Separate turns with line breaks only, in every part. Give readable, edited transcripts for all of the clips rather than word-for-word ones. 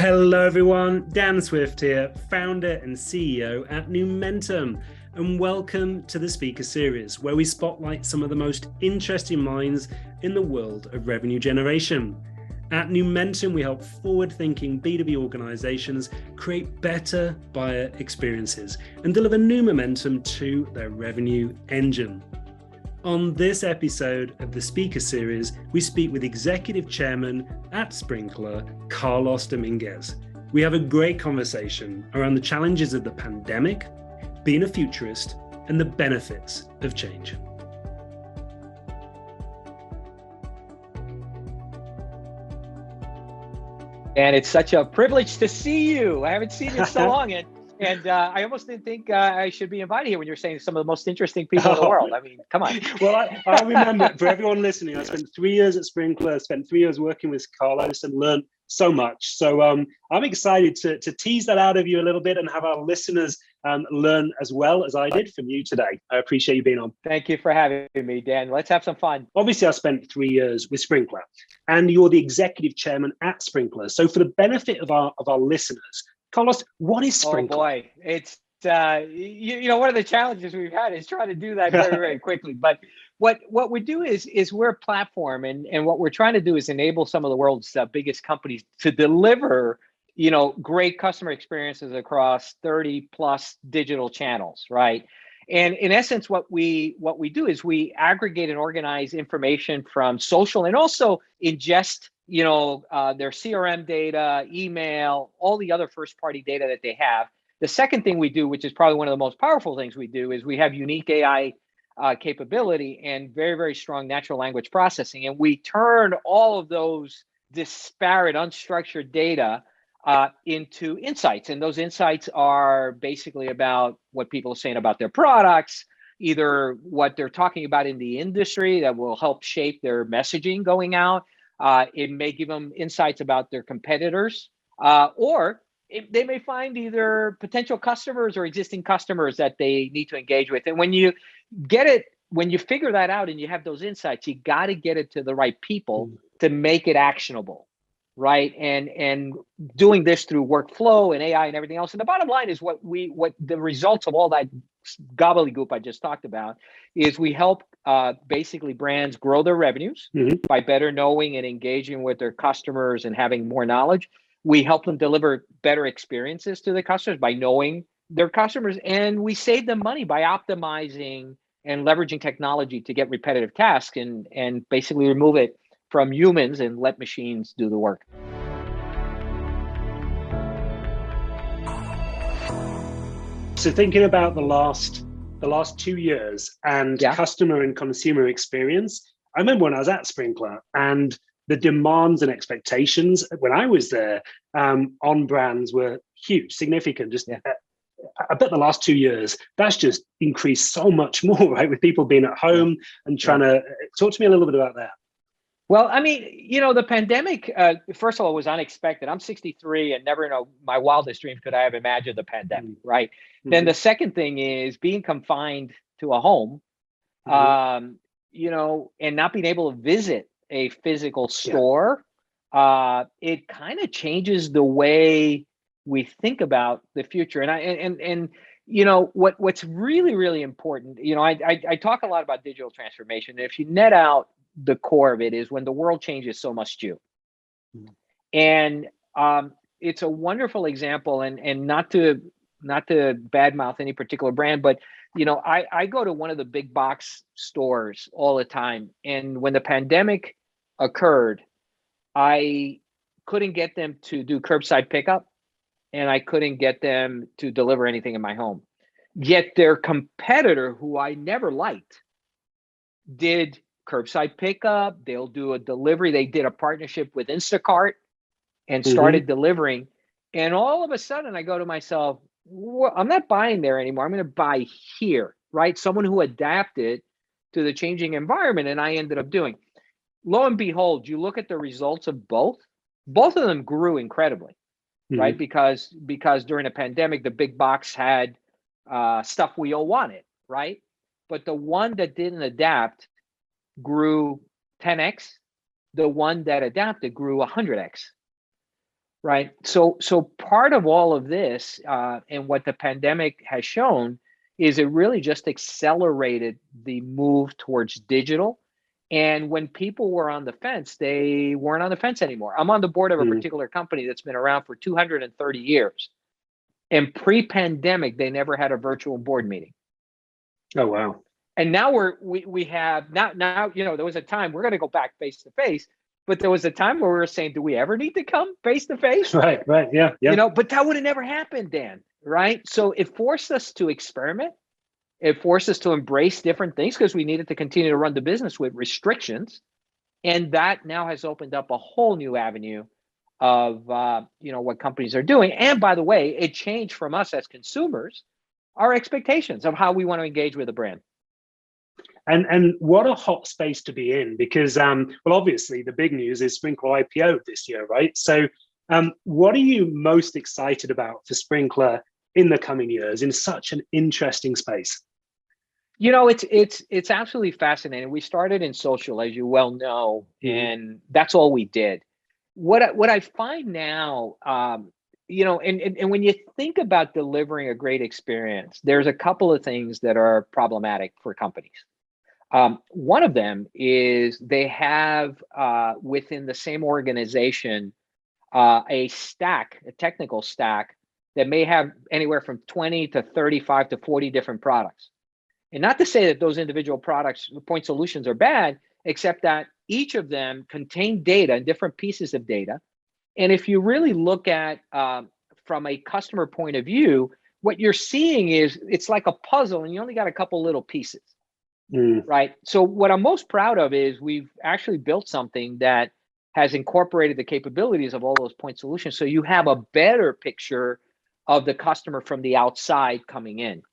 Hello everyone, Dan Swift here, founder and CEO at Numentum, and welcome to the Speaker Series, where we spotlight some of the most interesting minds in the world of revenue generation. At Numentum, we help forward-thinking B2B organizations create better buyer experiences and deliver new momentum to their revenue engine. On this episode of the Speaker Series, we speak with Executive Chairman at Sprinklr, Carlos Dominguez. We have a great conversation around the challenges of the pandemic, being a futurist, and the benefits of change.
And it's such a privilege to see you. I haven't seen you so long, and I almost didn't think I should be invited here when you're saying some of the most interesting people in the world. I mean, come on.
Well, I remember, for everyone listening, I spent 3 years at Sprinklr, spent 3 years working with Carlos and learned so much. So I'm excited to tease that out of you a little bit and have our listeners learn as well as I did from you today. I appreciate you being on.
Thank you for having me, Dan. Let's have some fun.
Obviously, I spent 3 years with Sprinklr, and you're the executive chairman at Sprinklr. So for the benefit of our listeners, Carlos, what is Sprinklr?
Oh boy, it's one of the challenges we've had is trying to do that very, very quickly. But what we do is we're a platform, and what we're trying to do is enable some of the world's biggest companies to deliver, great customer experiences across 30 plus digital channels, right? And in essence, what we do is we aggregate and organize information from social and also ingest their CRM data, email, all the other first-party data that they have. The second thing we do, which is probably one of the most powerful things we do, is we have unique AI capability and very, very strong natural language processing. And we turn all of those disparate, unstructured data into insights. And those insights are basically about what people are saying about their products, either what they're talking about in the industry that will help shape their messaging going out. It may give them insights about their competitors, or they may find either potential customers or existing customers that they need to engage with. And when you figure that out and you have those insights, you got to get it to the right people to make it actionable, right? And doing this through workflow and AI and everything else. And the bottom line is what the results of all that gobbledygook I just talked about is we help basically brands grow their revenues by better knowing and engaging with their customers and having more knowledge. We help them deliver better experiences to the customers by knowing their customers, and we save them money by optimizing and leveraging technology to get repetitive tasks and basically remove it from humans and let machines do the work.
So thinking about the last 2 years and customer and consumer experience, I remember when I was at Sprinklr and the demands and expectations when I was there on brands were huge, significant. I bet the last 2 years, that's just increased so much more, right? With people being at home and trying to talk to me a little bit about that.
Well, I mean, the pandemic, first of all, was unexpected. I'm 63 and never in my wildest dreams could I have imagined the pandemic, right? Then the second thing is being confined to a home, and not being able to visit a physical store. It kind of changes the way we think about the future. And what's really, really important, I talk a lot about digital transformation. If you net out the core of it is when the world changes, so must you. And it's a wonderful example, and not to badmouth any particular brand, but I go to one of the big box stores all the time, and when the pandemic occurred, I couldn't get them to do curbside pickup, and I couldn't get them to deliver anything in my home. Yet their competitor, who I never liked, did curbside pickup. They'll do a delivery. They did a partnership with Instacart and started delivering. And all of a sudden I go to myself, well, I'm not buying there anymore. I'm going to buy here, right? Someone who adapted to the changing environment, and I ended up doing. Lo and behold, you look at the results of both of them grew incredibly, right? Because during the pandemic, the big box had stuff we all wanted, right? But the one that didn't adapt grew 10x. The one that adapted grew 100x. right? So part of all of this, and what the pandemic has shown, is it really just accelerated the move towards digital. And when people were on the fence, they weren't on the fence anymore. I'm on the board of a particular company that's been around for 230 years. And pre-pandemic, they never had a virtual board meeting.
Oh, wow.
And now we have now, there was a time, we're going to go back face to face, but there was a time where we were saying, do we ever need to come face to face?
Right, yeah.
But that would have never happened, Dan, right? So it forced us to experiment. It forced us to embrace different things because we needed to continue to run the business with restrictions. And that now has opened up a whole new avenue of what companies are doing. And by the way, it changed from us as consumers, our expectations of how we want to engage with a brand.
And what a hot space to be in, because well, obviously the big news is Sprinklr IPO this year, right? So what are you most excited about for Sprinklr in the coming years in such an interesting space?
It's absolutely fascinating. We started in social, as you well know, and that's all we did. What I find now, and when you think about delivering a great experience, there's a couple of things that are problematic for companies. One of them is they have within the same organization a technical stack that may have anywhere from 20 to 35 to 40 different products. And not to say that those individual products, point solutions, are bad, except that each of them contain data and different pieces of data. And if you really look at from a customer point of view, what you're seeing is it's like a puzzle and you only got a couple little pieces. Right. So what I'm most proud of is we've actually built something that has incorporated the capabilities of all those point solutions. So you have a better picture of the customer from the outside coming in.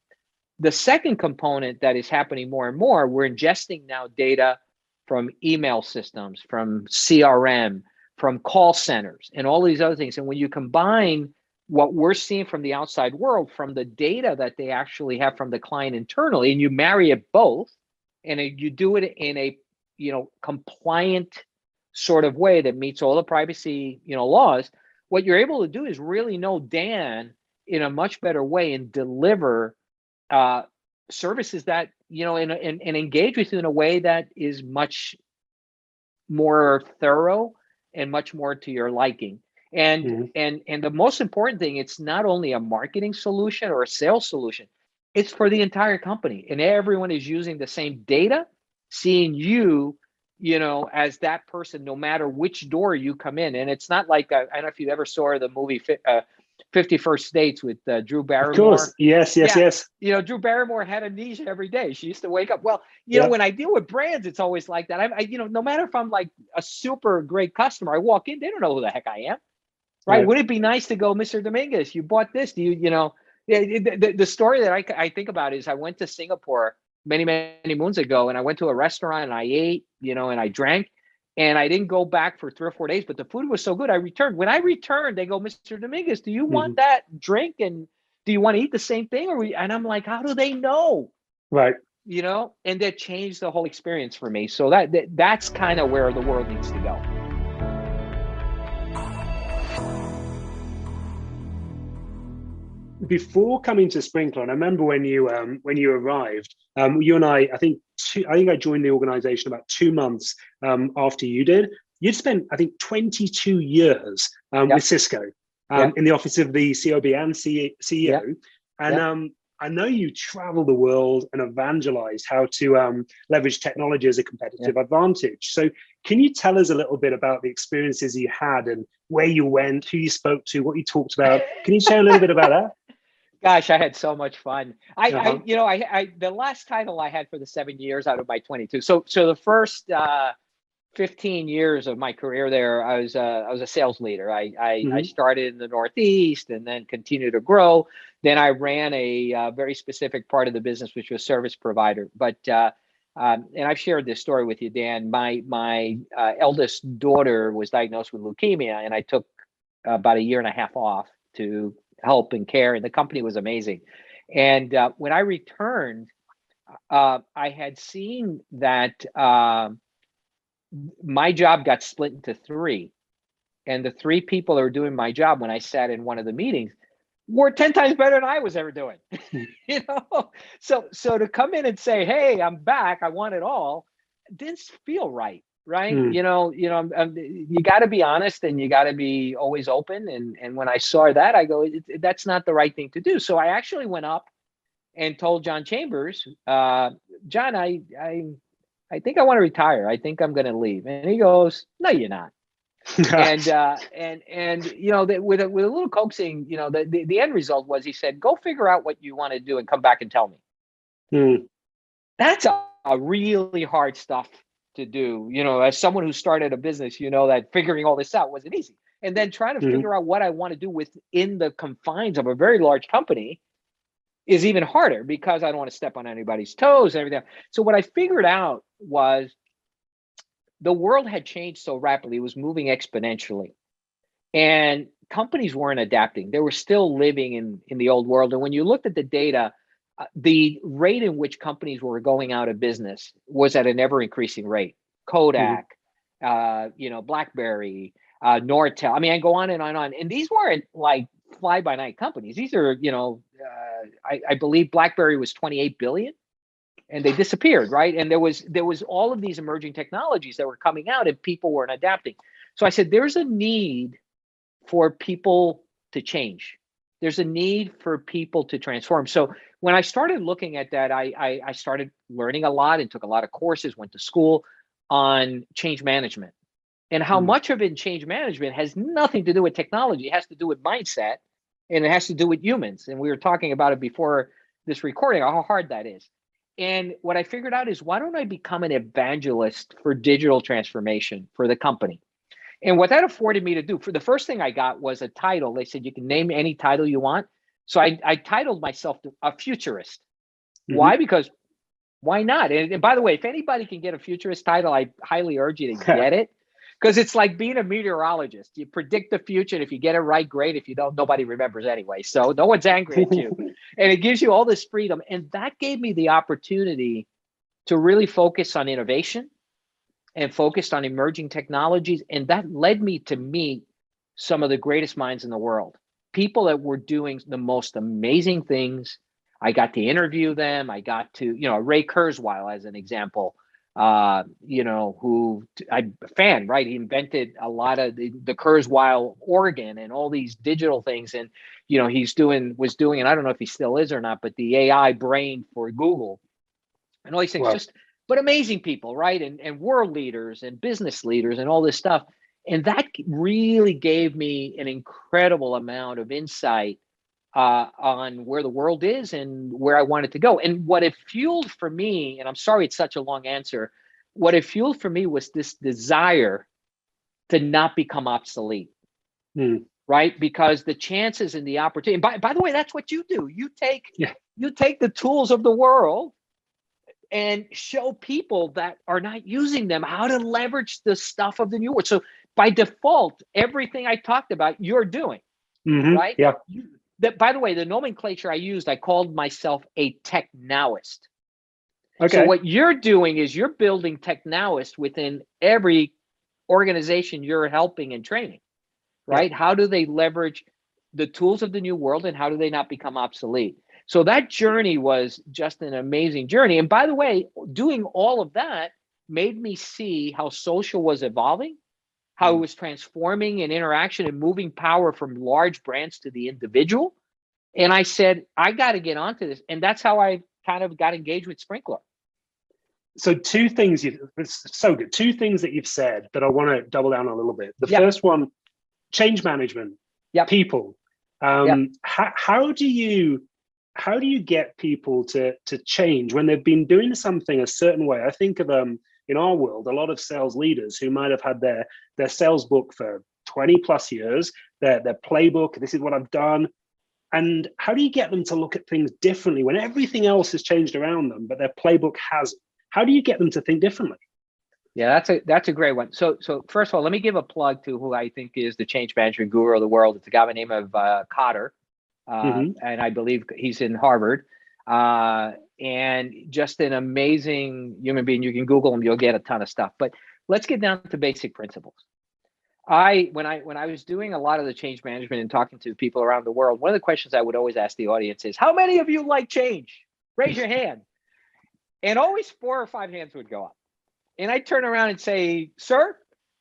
The second component that is happening more and more, we're ingesting now data from email systems, from CRM, from call centers, and all these other things. And when you combine what we're seeing from the outside world, from the data that they actually have from the client internally, and you marry it both, and you do it in a compliant sort of way that meets all the privacy laws, what you're able to do is really know Dan in a much better way and deliver services that and engage with you in a way that is much more thorough and much more to your liking. And the most important thing, it's not only a marketing solution or a sales solution, it's for the entire company, and everyone is using the same data, seeing you as that person, no matter which door you come in. And it's not like, I don't know if you ever saw the movie 50 First Dates with Drew Barrymore.
Of course. Yes.
Drew Barrymore had amnesia every day. She used to wake up. Well, when I deal with brands, it's always like that. I no matter if I'm like a super great customer, I walk in, they don't know who the heck I am. Right? Would it be nice to go, Mr. Dominguez, you bought this? Do the story that I think about is I went to Singapore many, many moons ago, and I went to a restaurant and I ate, and I drank, and I didn't go back for 3 or 4 days, but the food was so good, I returned. When I returned, they go, Mr. Dominguez, do you want that drink? And do you want to eat the same thing? And I'm like, how do they know?
Right.
And that changed the whole experience for me. So that's kind of where the world needs to go.
Before coming to Sprinklr, and I remember when you arrived, you and I think I joined the organization about 2 months after you did. You'd spent, I think, 22 years with Cisco in the office of the COB and CEO. And I know you travel the world and evangelized how to leverage technology as a competitive advantage. So can you tell us a little bit about the experiences you had and where you went, who you spoke to, what you talked about? Can you share a little bit about that?
Gosh, I had so much fun. I the last title I had for the 7 years out of my 22. So the first 15 years of my career there, I was a sales leader. I started in the Northeast and then continued to grow. Then I ran a very specific part of the business, which was service provider. But and I've shared this story with you, Dan. My eldest daughter was diagnosed with leukemia, and I took about 1.5 years off to help and care, and the company was amazing. And when I returned, I had seen that my job got split into 3. and the 3 people that were doing my job when I sat in one of the meetings were 10 times better than I was ever doing. You know, so to come in and say, "Hey, I'm back. I want it all," didn't feel right. Right. You know, you got to be honest, and you got to be always open. And when I saw that, I go, that's not the right thing to do. So I actually went up and told John Chambers, John, I think I want to retire. I think I'm going to leave. And he goes, "No, you're not." and you know, with a little coaxing, you know, the end result was he said, "Go figure out what you want to do and come back and tell me." That's a really hard stuff to do. You know, as someone who started a business, you know that figuring all this out wasn't easy. And then trying to figure out what I want to do within the confines of a very large company is even harder, because I don't want to step on anybody's toes and everything. So what I figured out was the world had changed so rapidly. It was moving exponentially. And companies weren't adapting. They were still living in the old world. And when you looked at the data, the rate in which companies were going out of business was at an ever increasing rate. Kodak, you know, BlackBerry, Nortel. I mean, I go on and on and on. And these weren't like fly by night companies. These are, you know, I believe BlackBerry was 28 billion. And they disappeared, right? And there was all of these emerging technologies that were coming out, and people weren't adapting. So I said, there's a need for people to change. There's a need for people to transform. So when I started looking at that, I started learning a lot and took a lot of courses, went to school on change management, and how much of it in change management has nothing to do with technology. It has to do with mindset, and it has to do with humans. And we were talking about it before this recording, how hard that is. And what I figured out is, why don't I become an evangelist for digital transformation for the company? And what that afforded me to do, for the first thing I got was a title. They said, you can name any title you want. So I titled myself a futurist. Why? Because why not? And by the way, if anybody can get a futurist title, I highly urge you to get it, because it's like being a meteorologist. You predict the future, and if you get it right, great. If you don't, nobody remembers anyway. So no one's angry at you. And it gives you all this freedom. And that gave me the opportunity to really focus on innovation and focused on emerging technologies. And that led me to meet some of the greatest minds in the world, people that were doing the most amazing things. I got to interview them. I got to, you know, Ray Kurzweil, as an example, you know, who I'm a fan, right? He invented a lot of the Kurzweil organ and all these digital things. And, you know, was doing, and I don't know if he still is or not, but the AI brain for Google and all these things. Wow. But amazing people, right? And world leaders and business leaders and all this stuff. And that really gave me an incredible amount of insight on where the world is and where I wanted to go. And what it fueled for me, and I'm sorry it's such a long answer, what it fueled for me was this desire to not become obsolete, right? Because the chances and the opportunity, by the way, that's what you do. You take the tools of the world and show people that are not using them how to leverage the stuff of the new world. So by default, everything I talked about, you're doing, right?
Yeah.
By the way, the nomenclature I used, I called myself a technowist.
Okay.
So what you're doing is you're building technowists within every organization you're helping and training, right? Yeah. How do they leverage the tools of the new world, and how do they not become obsolete? So that journey was just an amazing journey. And by the way, doing all of that made me see how social was evolving, how it was transforming in interaction and moving power from large brands to the individual. And I said, I got to get onto this. And that's how I kind of got engaged with Sprinklr.
So two things, it's so good. Two things that you've said that I want to double down on a little bit. The first one, change management, people. How do you get people to change when they've been doing something a certain way? I think of in our world, a lot of sales leaders who might have had their sales book for 20 plus years, their playbook, this is what I've done. And how do you get them to look at things differently when everything else has changed around them, but their playbook hasn't? How do you get them to think differently?
Yeah, that's a great one. So first of all, let me give a plug to who I think is the change management guru of the world. It's a guy by the name of Cotter. And I believe he's in Harvard, and just an amazing human being. You can Google him, you'll get a ton of stuff. But let's get down to basic principles. when I was doing a lot of the change management and talking to people around the world, one of the questions I would always ask the audience is, how many of you like change? Raise your hand. And always 4 or 5 hands would go up. And I'd turn around and say, sir,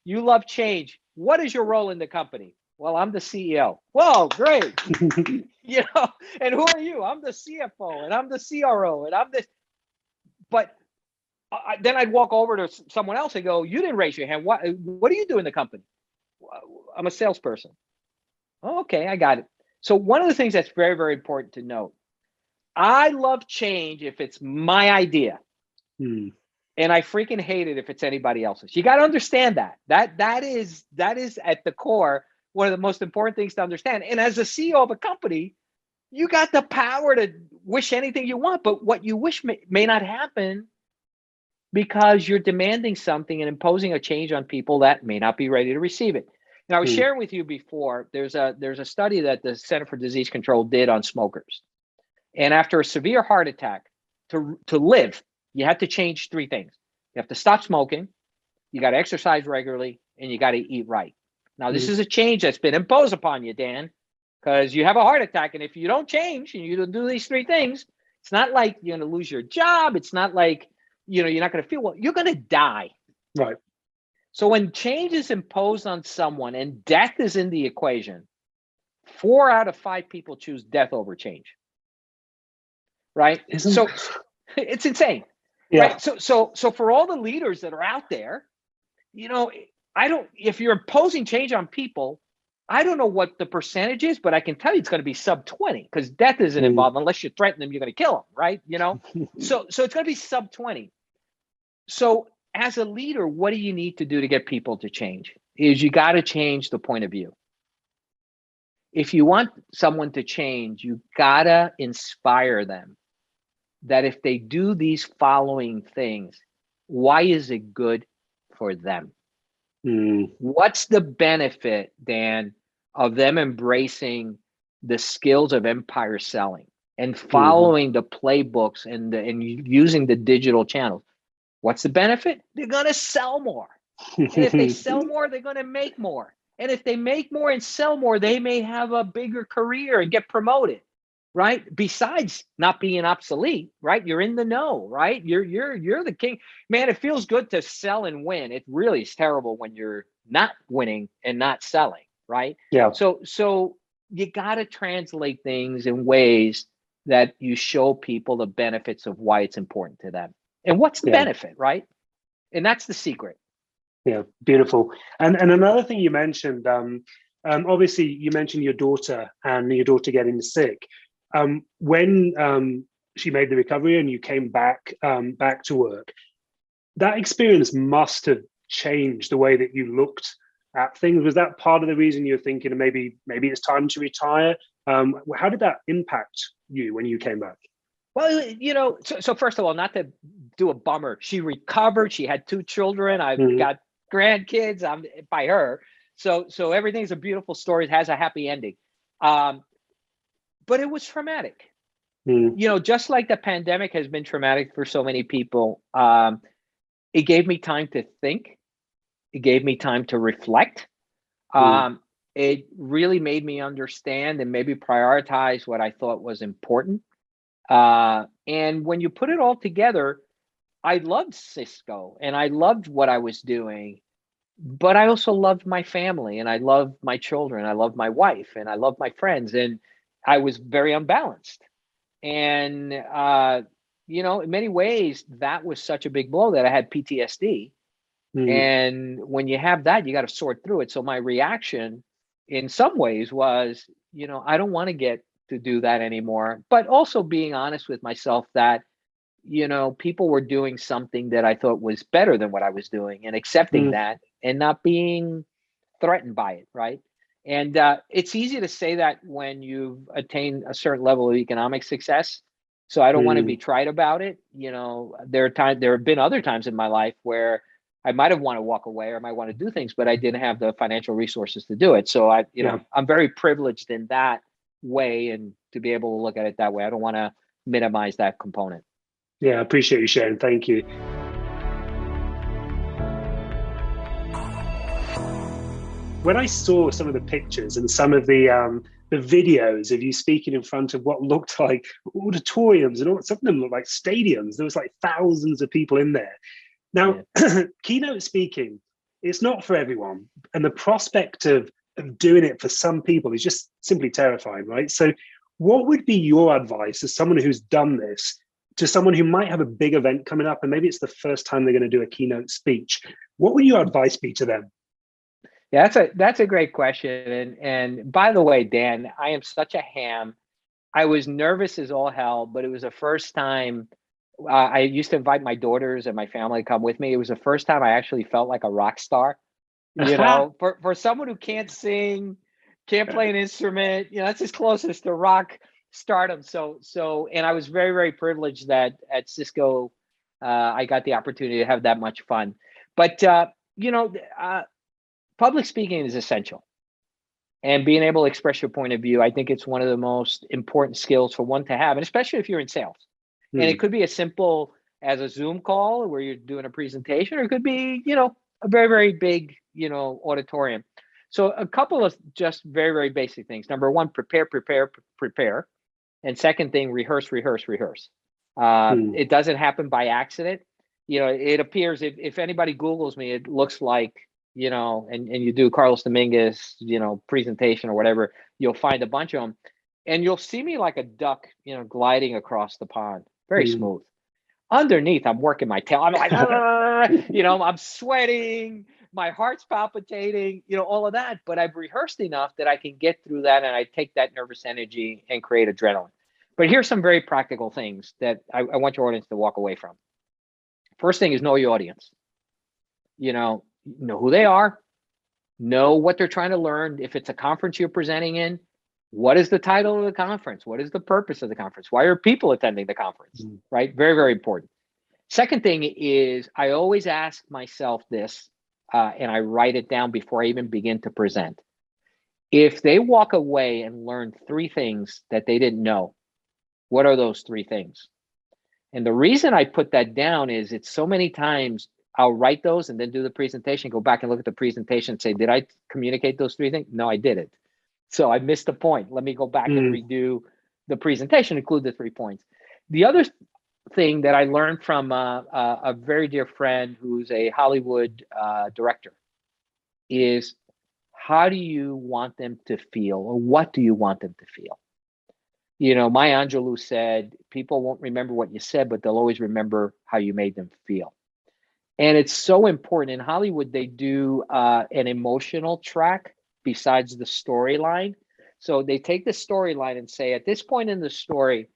you love change. What is your role in the company? Well, I'm the CEO. Whoa, great. And who are you? I'm the CFO and I'm the CRO and I'm this. But then I'd walk over to someone else and go, you didn't raise your hand. What do you do in the company? I'm a salesperson. Oh, okay, I got it. So one of the things that's very, very important to note, I love change if it's my idea. And I freaking hate it if it's anybody else's. You got to understand that. That is at the core one of the most important things to understand. And as a CEO of a company, you got the power to wish anything you want, but what you wish may not happen because you're demanding something and imposing a change on people that may not be ready to receive it. Now, I was sharing with you before, there's a study that the Center for Disease Control did on smokers. And after a severe heart attack, to live, you have to change 3 things. You have to stop smoking, you got to exercise regularly, and you got to eat right. Now, this is a change that's been imposed upon you, Dan, because you have a heart attack. And if you don't change and you don't do these 3 things, it's not like you're going to lose your job. It's not like, you're not going to feel well. You're going to die.
Right.
So when change is imposed on someone and death is in the equation, 4 out of 5 people choose death over change. Right? So it's insane. Yeah. Right? So for all the leaders that are out there, if you're imposing change on people, I don't know what the percentage is, but I can tell you it's going to be sub 20 because death isn't involved unless you threaten them, you're going to kill them, right? So it's going to be sub 20. So as a leader, what do you need to do to get people to change? Is you got to change the point of view. If you want someone to change, you got to inspire them that if they do these following things, why is it good for them? What's the benefit, Dan, of them embracing the skills of empire selling and following the playbooks and using the digital channels? What's the benefit? They're going to sell more. And if they sell more, they're going to make more. And if they make more and sell more, they may have a bigger career and get promoted, right? Besides not being obsolete, right? You're in the know, right? You're the king. Man, it feels good to sell and win. It really is terrible when you're not winning and not selling, right?
Yeah.
So you got to translate things in ways that you show people the benefits of why it's important to them. And what's the benefit, right? And that's the secret.
Yeah, beautiful. And another thing you mentioned, obviously you mentioned your daughter and your daughter getting sick. When she made the recovery and you came back to work, that experience must have changed the way that you looked at things. Was that part of the reason you're thinking maybe it's time to retire? How did that impact you when you came back?
Well, so first of all, not to do a bummer, she recovered. She had 2 children. I've got grandkids. I'm by her. So everything's a beautiful story. It has a happy ending. But it was traumatic. Just like the pandemic has been traumatic for so many people, it gave me time to think. It gave me time to reflect. It really made me understand and maybe prioritize what I thought was important. And when you put it all together, I loved Cisco and I loved what I was doing, but I also loved my family and I loved my children. I loved my wife and I loved my friends, and I was very unbalanced. And, in many ways, that was such a big blow that I had PTSD. And when you have that, you got to sort through it. So my reaction in some ways was, I don't want to get to do that anymore, but also being honest with myself that, people were doing something that I thought was better than what I was doing, and accepting that and not being threatened by it. Right. And it's easy to say that when you've attained a certain level of economic success. So I don't want to be trite about it. There have been other times in my life where I might have wanted to walk away or I might want to do things, but I didn't have the financial resources to do it. So I'm very privileged in that way, and to be able to look at it that way. I don't want to minimize that component.
Yeah, I appreciate you sharing. Thank you. when I saw some of the pictures and some of the videos of you speaking in front of what looked like auditoriums and some of them looked like stadiums, there was like thousands of people in there. Now, keynote speaking, it's not for everyone. And the prospect of doing it for some people is just simply terrifying, right? So what would be your advice as someone who's done this to someone who might have a big event coming up and maybe it's the first time they're going to do a keynote speech? What would your advice be to them?
Yeah, that's a great question. And by the way, Dan, I am such a ham. I was nervous as all hell, but it was the first time. I used to invite my daughters and my family to come with me. It was the first time I actually felt like a rock star. You know, for someone who can't sing, can't play an instrument, you know, that's as closest to rock stardom. So, and I was very, very privileged that at Cisco, I got the opportunity to have that much fun. But you know, public speaking is essential, and being able to express your point of view, I think it's one of the most important skills for one to have, and especially if you're in sales. And it could be as simple as a Zoom call where you're doing a presentation, or it could be, you know, a very, very big, you know, auditorium. So a couple of just very, very basic things. Number one, prepare. And second thing, rehearse. It doesn't happen by accident. You know, it appears, if anybody Googles me, it looks like, you know, and you do Carlos Dominguez, you know, presentation or whatever, you'll find a bunch of them. And you'll see me like a duck, you know, gliding across the pond, very smooth. Underneath, I'm working my tail. I'm like, you know, I'm sweating, my heart's palpitating, you know, all of that. But I've rehearsed enough that I can get through that, and I take that nervous energy and create adrenaline. But here's some very practical things that I want your audience to walk away from. First thing is know your audience. You know who they are, know what they're trying to learn. If it's a conference you're presenting in, what is the title of the conference? What is the purpose of the conference? Why are people attending the conference? Right? Very, very important. Second thing is, I always ask myself this, and I write it down before I even begin to present. If they walk away and learn 3 things that they didn't know, what are those 3 things? And the reason I put that down is it's so many times I'll write those and then do the presentation, go back and look at the presentation and say, did I communicate those 3 things? No, I didn't. So I missed the point. Let me go back and redo the presentation, include the 3 points. The other thing that I learned from a very dear friend who's a Hollywood director is, how do you want them to feel, or what do you want them to feel? You know, Maya Angelou said, people won't remember what you said, but they'll always remember how you made them feel. And it's so important. In Hollywood, they do an emotional track besides the storyline. So they take the storyline and say, at this point in the story,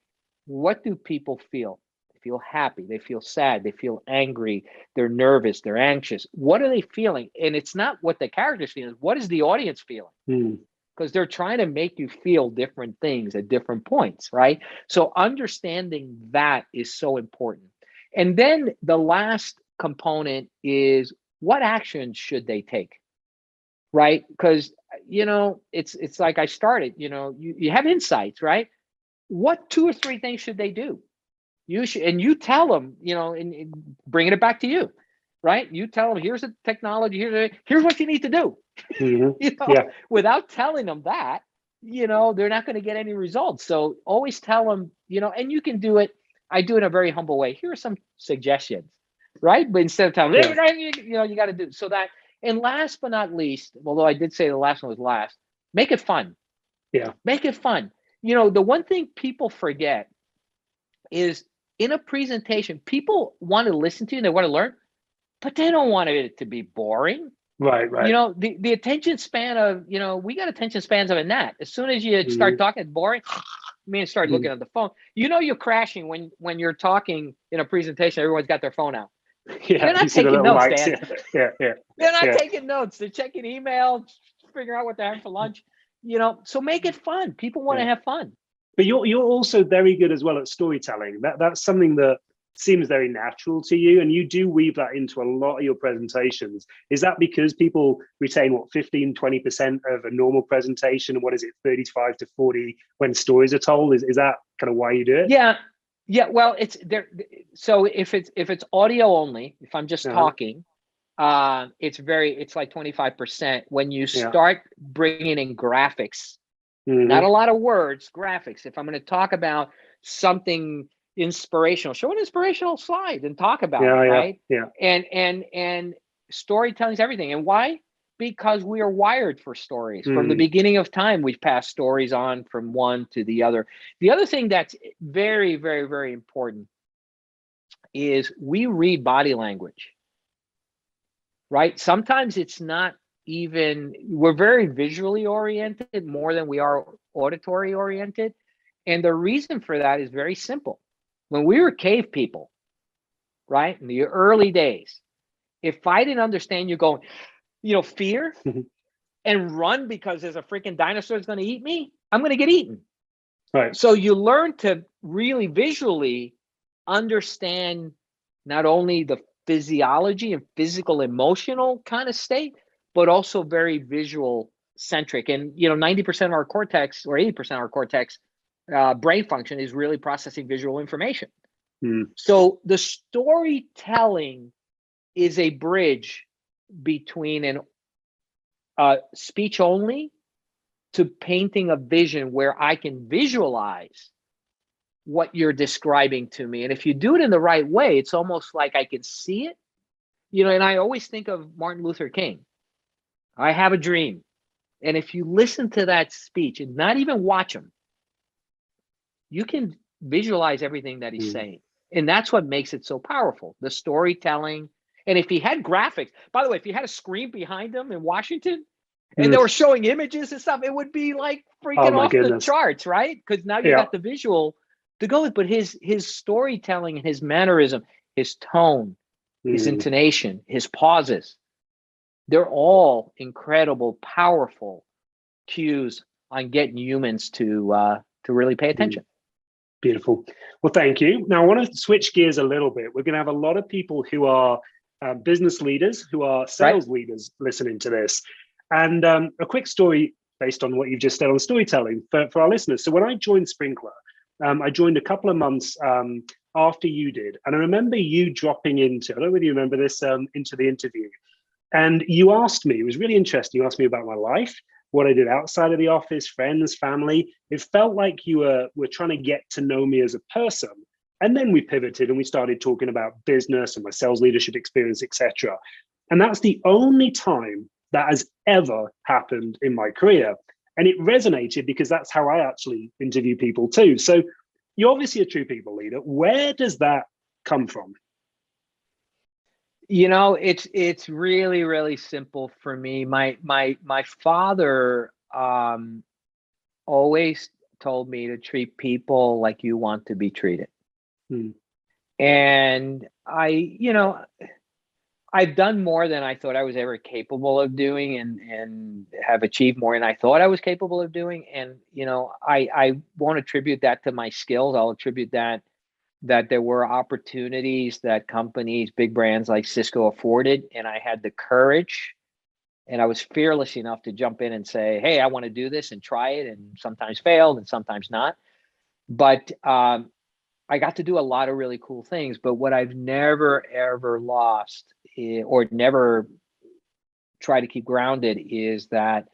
what do people feel? They feel happy, they feel sad, they feel angry, they're nervous, they're anxious. What are they feeling? And it's not what the character's feeling, what is the audience feeling? Because they're trying to make you feel different things at different points, right? So understanding that is so important. And then the last component is, what actions should they take? Right? Because, you know, it's like I started, you know, you have insights, right? What 2 or 3 things should they do? You should, and you tell them, you know, and bringing it back to you, right? You tell them, here's the technology, here's what you need to do. You know, without telling them that, you know, they're not going to get any results. So always tell them, you know, and you can do it. I do it in a very humble way. Here are some suggestions, right? But instead of telling them, you know, you got to do so that. And last but not least, although I did say the last one was last, make it fun. Make it fun. You know, the one thing people forget is, in a presentation, people want to listen to you and they want to learn, but they don't want it to be boring.
Right.
You know, the attention span of, you know, we got attention spans of a gnat. As soon as you start talking boring, start looking at the phone. You know, you're crashing when you're talking in a presentation, everyone's got their phone out. They're not taking notes, Dan. They're not taking notes. They're checking email, figuring out what they're having for lunch. You know, so make it fun. People want to have fun.
But you're also very good as well at storytelling. That's something that seems very natural to you, and you do weave that into a lot of your presentations. Is that because people retain 15-20% of a normal presentation, and what is it, 35 to 40 when stories are told? Is that kind of why you do it?
Yeah, well, it's there. So if it's audio only, if I'm just talking, It's like 25%. When you
Yeah.
start bringing in graphics,
Mhm.
not a lot of words, graphics. If I'm going to talk about something inspirational, show an inspirational slide and talk about it, right?
Yeah.
And storytelling is everything. And why? Because we are wired for stories. From the beginning of time, we've passed stories on from one to the other. The other thing that's very, very, very important is we read body language, right? Sometimes it's not even, we're very visually oriented more than we are auditory oriented. And the reason for that is very simple. When we were cave people, right, in the early days, if I didn't understand you going, fear and run because there's a freaking dinosaur that's going to eat me, I'm going to get eaten.
Right.
So you learn to really visually understand not only the physiology and physical emotional kind of state, but also very visual centric. And 90% of our cortex or 80% of our cortex brain function is really processing visual information. So the storytelling is a bridge between an speech only to painting a vision where I can visualize what you're describing to me. And if you do it in the right way, it's almost like I can see it. And I always think of Martin Luther King. I have a dream. And if you listen to that speech and not even watch him, you can visualize everything that he's saying. And that's what makes it so powerful, the storytelling. And if he had graphics, by the way, if he had a screen behind him in Washington and they were showing images and stuff, it would be like freaking off the charts, right? Because now you got the visual to go with. But his storytelling and his mannerism, his tone, his intonation, his pauses, they're all incredible, powerful cues on getting humans to really pay attention.
Beautiful. Well, thank you. Now, I want to switch gears a little bit. We're going to have a lot of people who are business leaders, who are sales leaders listening to this. And a quick story based on what you've just said on storytelling for our listeners. So when I joined Sprinklr, I joined a couple of months after you did. And I remember you dropping into, I don't know whether you remember this, into the interview. And you asked me, it was really interesting, you asked me about my life, what I did outside of the office, friends, family. It felt like you were trying to get to know me as a person. And then we pivoted and we started talking about business and my sales leadership experience, etc. And that's the only time that has ever happened in my career. And it resonated because that's how I actually interview people too. So you're obviously a true people leader. Where does that come from?
It's really, really simple for me. My father always told me to treat people like you want to be treated. And I've done more than I thought I was ever capable of doing and have achieved more than I thought I was capable of doing. And, I won't attribute that to my skills. I'll attribute that there were opportunities that companies, big brands like Cisco afforded, and I had the courage and I was fearless enough to jump in and say, hey, I want to do this and try it, and sometimes failed and sometimes not. But I got to do a lot of really cool things. But what I've never, ever lost or never try to keep grounded is that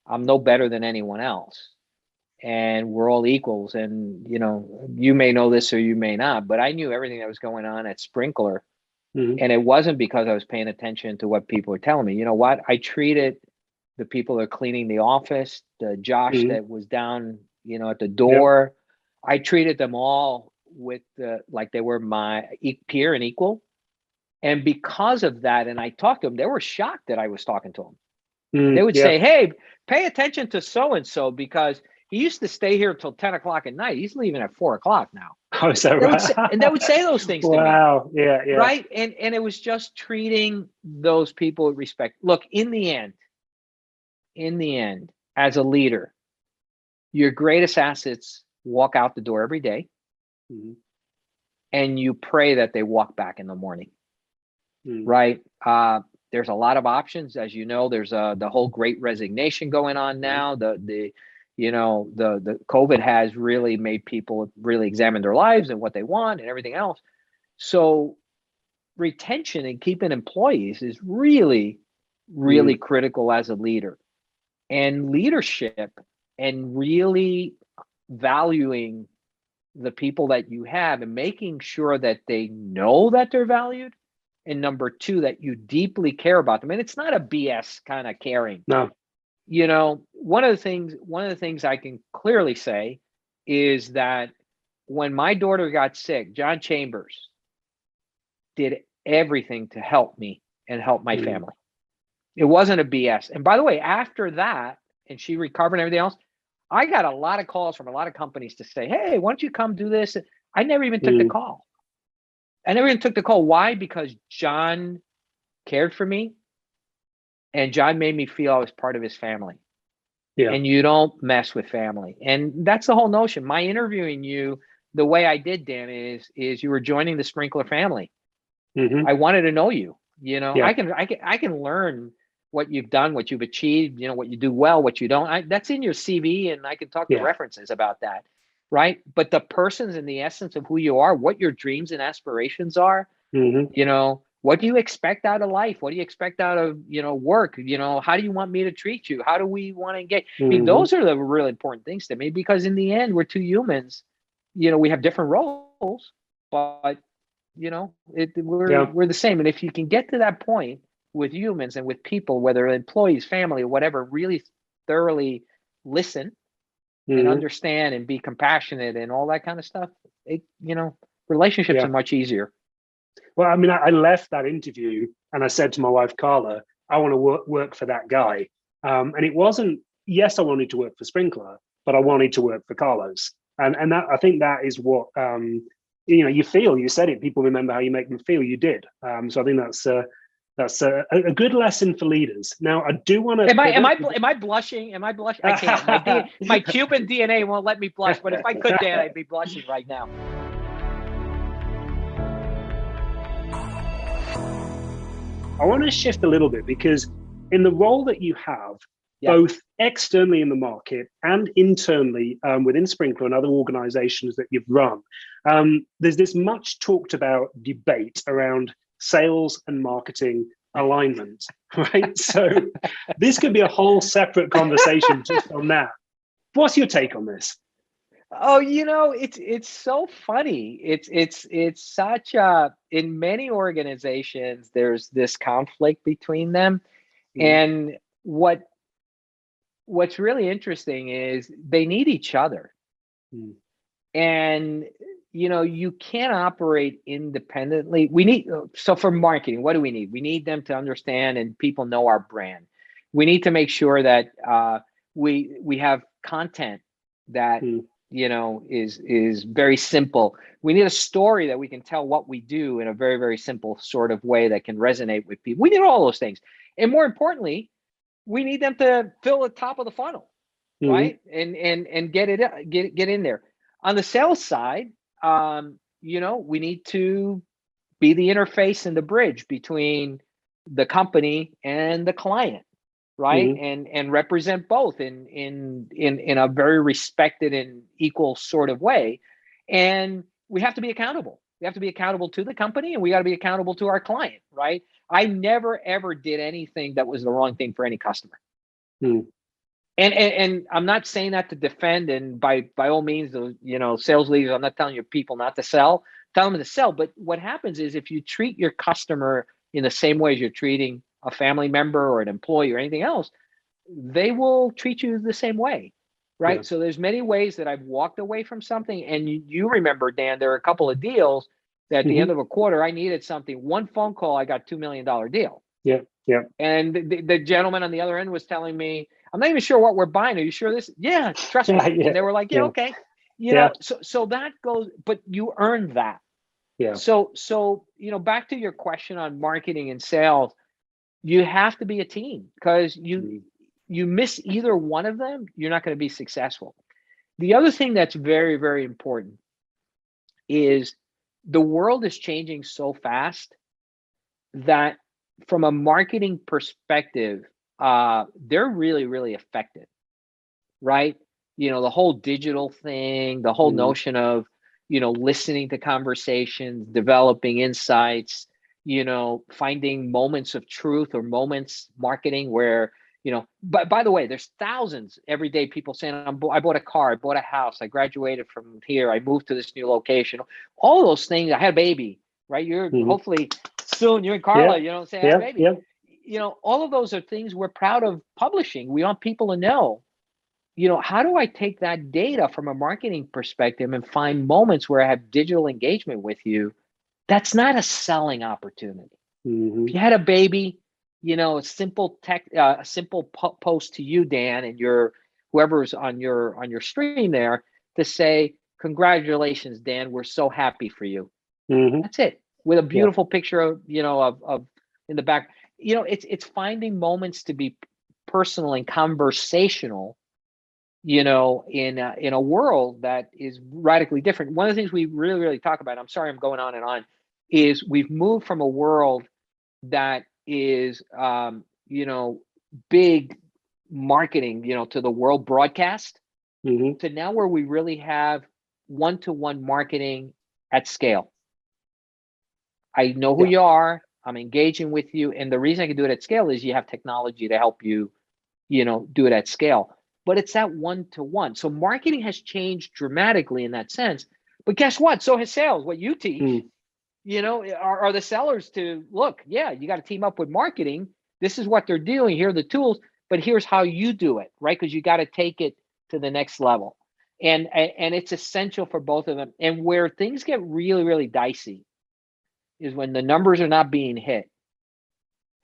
I'm no better than anyone else. And we're all equals. And, you may know this or you may not, but I knew everything that was going on at Sprinklr. And it wasn't because I was paying attention to what people were telling me. You know what? I treated the people that are cleaning the office, the Josh that was down, at the door. I treated them all with like they were my peer and equal. And because of that, and I talked to them, they were shocked that I was talking to them. They would say, hey, pay attention to so-and-so because he used to stay here till 10 o'clock at night. He's leaving at 4 o'clock now.
Oh, is that right?
And they would say those things to me.
Wow. Yeah.
Right. And it was just treating those people with respect. Look, in the end, as a leader, your greatest assets walk out the door every day. And you pray that they walk back in the morning. Right. There's a lot of options. As you know, there's the whole great resignation going on now. The COVID has really made people really examine their lives and what they want and everything else. So retention and keeping employees is really, really critical as a leader. And leadership and really valuing the people that you have and making sure that they know that they're valued. And number two, that you deeply care about them. And it's not a BS kind of caring.
No.
You know, one of the things I can clearly say is that when my daughter got sick, John Chambers did everything to help me and help my family. It wasn't a BS. And by the way, after that, and she recovered and everything else, I got a lot of calls from a lot of companies to say, hey, why don't you come do this? I never even took the call. I never even took the call. Why? Because John cared for me and John made me feel I was part of his family. Yeah. And you don't mess with family. And that's the whole notion. My interviewing you, the way I did, Dan, is you were joining the Sprinklr family. I wanted to know you. You know, I can learn what you've done, what you've achieved, you know, what you do well, what you don't. That's in your CV, and I can talk to references about that, right? But the person's in the essence of who you are, what your dreams and aspirations are, you know, what do you expect out of life? What do you expect out of, you know, work? You know, how do you want me to treat you? How do we want to engage? I mean, those are the really important things to me, because in the end, we're two humans. You know, we have different roles, but you know, we're the same. And if you can get to that point with humans and with people, whether employees, family, or whatever, really thoroughly listen and understand and be compassionate and all that kind of stuff, you know, relationships are much easier.
Well, I mean, I left that interview and I said to my wife, Carla, I want to work for that guy. And it wasn't, yes, I wanted to work for Sprinklr, but I wanted to work for Carlos. And that, I think that is what, you know, you feel. You said it. People remember how you make them feel. You did. So I think that's a good lesson for leaders. Now, I do want to.
Am I blushing? Am I blushing? I can't. My Cuban DNA won't let me blush. But if I could, Dan, I'd be blushing right now.
I want to shift a little bit, because in the role that you have, both externally in the market and internally within Sprinklr and other organizations that you've run, there's this much talked about debate around sales and marketing alignment, right? So this could be a whole separate conversation just on that. What's your take on this?
Oh, you know, it's so funny. It's such a, in many organizations, there's this conflict between them. And what's really interesting is they need each other. And, you know, you can't operate independently. So for marketing, what do we need? We need them to understand and people know our brand. We need to make sure that we have content that, you know, is very simple. We need a story that we can tell what we do in a very, very simple sort of way that can resonate with people. We need all those things. And more importantly, we need them to fill the top of the funnel, right? And get in there. On the sales side, you know, we need to be the interface and the bridge between the company and the client, right? And represent both in a very respected and equal sort of way. And we have to be accountable. We have to be accountable to the company, and we got to be accountable to our client, right? I never, ever did anything that was the wrong thing for any customer. And I'm not saying that to defend, and by all means, you know, sales leaders, I'm not telling your people not to sell, tell them to sell. But what happens is, if you treat your customer in the same way as you're treating a family member or an employee or anything else, they will treat you the same way, right? So there's many ways that I've walked away from something. And you remember, Dan, there are a couple of deals that at the end of a quarter, I needed something. One phone call, I got $2 million deal. And the gentleman on the other end was telling me, I'm not even sure what we're buying. Are you sure this? Yeah, trust me. And they were like, okay. You know, so that goes, but you earned that. So, you know, back to your question on marketing and sales, you have to be a team, because you miss either one of them, you're not going to be successful. The other thing that's very, very important is the world is changing so fast that from a marketing perspective, they're really, really affected, right? You know, the whole digital thing, the whole notion of, you know, listening to conversations, developing insights, finding moments of truth or moments marketing where, but by the way, there's thousands every day people saying, I bought a car, I bought a house, I graduated from here, I moved to this new location. All those things, I had a baby, right? You're hopefully soon, you and Carla, saying, I had a baby. All of those are things we're proud of publishing. We want people to know, how do I take that data from a marketing perspective and find moments where I have digital engagement with you? That's not a selling opportunity. If you had a baby, a simple post to you, Dan, and whoever's on your stream there to say, congratulations, Dan, we're so happy for you. That's it. With a beautiful picture of in the back. It's finding moments to be personal and conversational, in a world that is radically different. One of the things we really, really talk about, I'm sorry I'm going on and on, is we've moved from a world that is, big marketing, to the world broadcast, to now where we really have one-to-one marketing at scale. I know who you are, I'm engaging with you. And the reason I can do it at scale is you have technology to help you, do it at scale. But it's that one-to-one. So marketing has changed dramatically in that sense. But guess what? So has sales. What you teach, are the sellers to look, you got to team up with marketing. This is what they're doing. Here are the tools, but here's how you do it, right? Because you got to take it to the next level. And it's essential for both of them. And where things get really, really dicey is when the numbers are not being hit.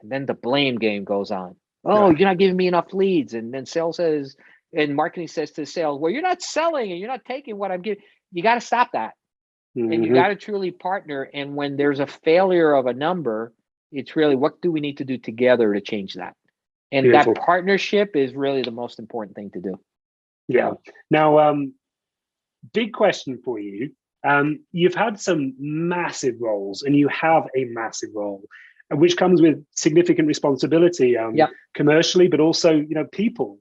And then the blame game goes on. Oh, you're not giving me enough leads. And then sales says, and marketing says to sales, well, you're not selling and you're not taking what I'm giving. You got to stop that. And you got to truly partner. And when there's a failure of a number, it's really, what do we need to do together to change that? And that partnership is really the most important thing to do.
Yeah. Now, big question for you. You've had some massive roles, and you have a massive role, which comes with significant responsibility, commercially, but also, people.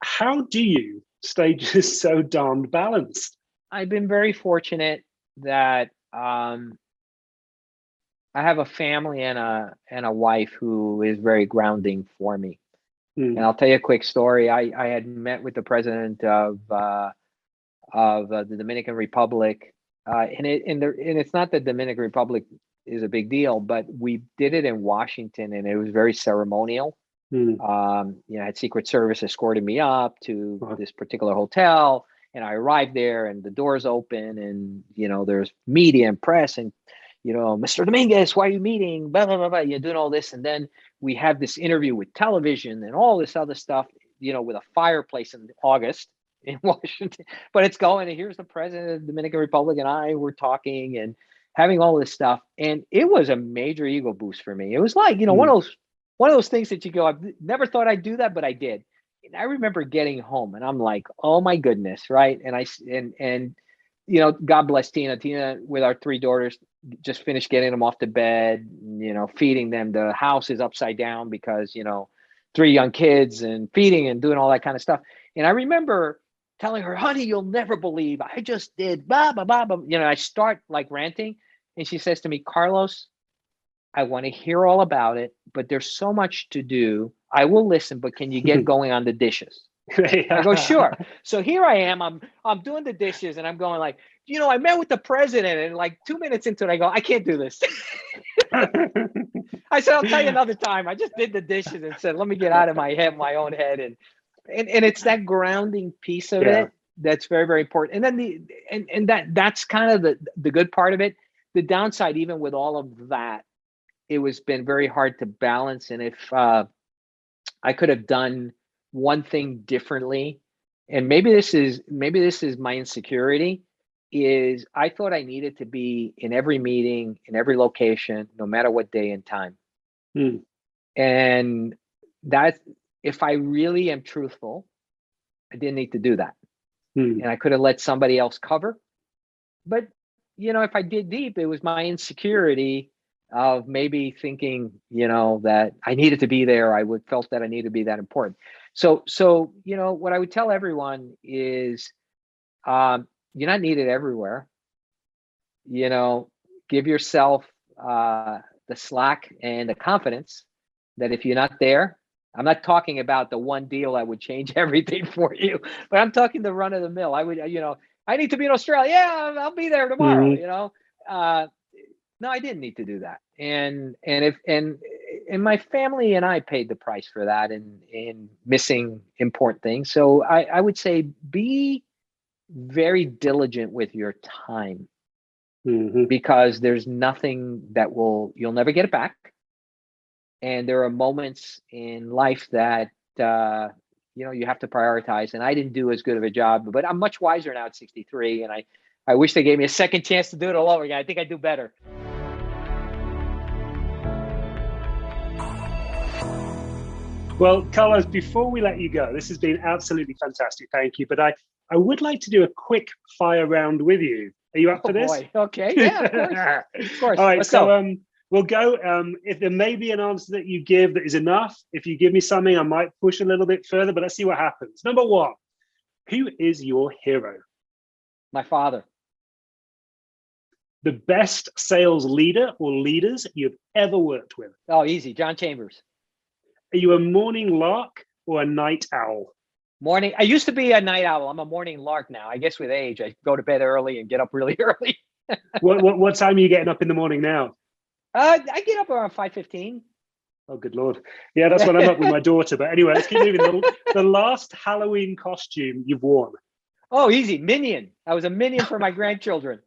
How do you stay just so darned balanced?
I've been very fortunate that I have a family and a wife who is very grounding for me. And I'll tell you a quick story. I had met with the president of the Dominican Republic, and it's not that the Dominican Republic is a big deal, but we did it in Washington, and it was very ceremonial. I had Secret Service escorting me up to this particular hotel, and I arrived there, and the doors open, and there's media and press, and Mr. Dominguez, why are you meeting? Blah blah blah blah. You're doing all this, and then we have this interview with television and all this other stuff. With a fireplace in August in Washington, but it's going. And here's the president of the Dominican Republic, and I were talking and having all this stuff, and it was a major ego boost for me. It was like one of those things that you go, I never thought I'd do that, but I did. And I remember getting home, and I'm like, oh my goodness, right? And God bless Tina. Tina, with our 3 daughters, just finished getting them off to bed, feeding them. The house is upside down because 3 young kids and feeding and doing all that kind of stuff. And I remember telling her, honey, you'll never believe I just did blah blah blah blah. I start like ranting, and she says to me, Carlos, I want to hear all about it, but there's so much to do. I will listen, but can you get going on the dishes? I go, sure. So here I am, I'm doing the dishes, and I'm going like, I met with the president, and like 2 minutes into it, I go, I can't do this. I said, I'll tell you another time. I just did the dishes and said, let me get out of my own head. And it's that grounding piece of it that's very, very important. And then that's kind of the good part of it. The downside, even with all of that, it was been very hard to balance. And if I could have done one thing differently, and maybe this is my insecurity, is I thought I needed to be in every meeting, in every location, no matter what day and time. And that, if I really am truthful, I didn't need to do that. And I could have let somebody else cover. But if I dig deep, it was my insecurity of maybe thinking, that I needed to be there. I felt that I needed to be that important. So what I would tell everyone is, you're not needed everywhere. Give yourself the slack and the confidence that if you're not there, I'm not talking about the one deal that would change everything for you, but I'm talking the run of the mill. I would, I need to be in Australia. Yeah, I'll be there tomorrow. No, I didn't need to do that. And my family and I paid the price for that and missing important things. So I would say be very diligent with your time, because there's nothing that you'll never get it back. And there are moments in life that, you have to prioritize. And I didn't do as good of a job, but I'm much wiser now at 63. And I wish they gave me a second chance to do it all over again. I think I do better.
Well, Carlos, before we let you go, this has been absolutely fantastic. Thank you. But I would like to do a quick fire round with you. Are you up for this?
Boy. Okay. Yeah, of course. Of course.
All right.
Let's
go. We'll go. If there may be an answer that you give that is enough, if you give me something, I might push a little bit further, but let's see what happens. Number one, who is your hero?
My father.
The best sales leader or leaders you've ever worked with?
Oh, easy. John Chambers.
Are you a morning lark or a night owl?
Morning. I used to be a night owl. I'm a morning lark now. I guess with age, I go to bed early and get up really early.
What time are you getting up in the morning now?
I get up around 5:15.
Oh, good Lord. Yeah, that's when I'm up with my daughter. But anyway, let's keep moving. The last Halloween costume you've worn?
Oh, easy. Minion. I was a minion for my grandchildren.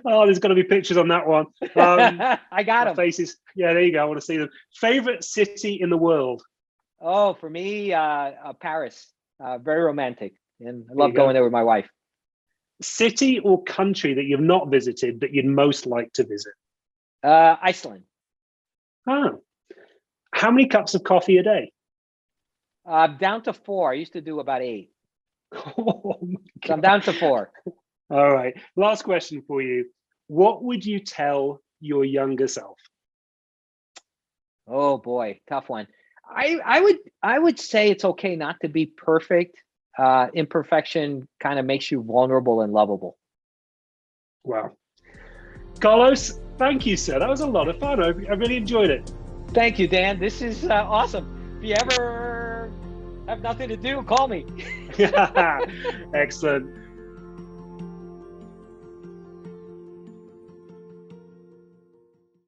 Oh, there's got to be pictures on that one.
I got them.
Faces. Yeah, there you go. I want to see them. Favorite city in the world?
Oh, for me, Paris. Very romantic. And I love going there with my wife.
City or country that you've not visited that you'd most like to visit?
Iceland.
Oh. How many cups of coffee a day?
Down to 4. I used to do about 8.
Oh,
so I'm down to 4.
All right. Last question for you. What would you tell your younger self?
Oh boy, tough one. I would say it's okay not to be perfect. Imperfection kind of makes you vulnerable and lovable.
Wow. Carlos, thank you, sir. That was a lot of fun. I really enjoyed it.
Thank you, Dan. This is awesome. If you ever have nothing to do, call me.
Excellent.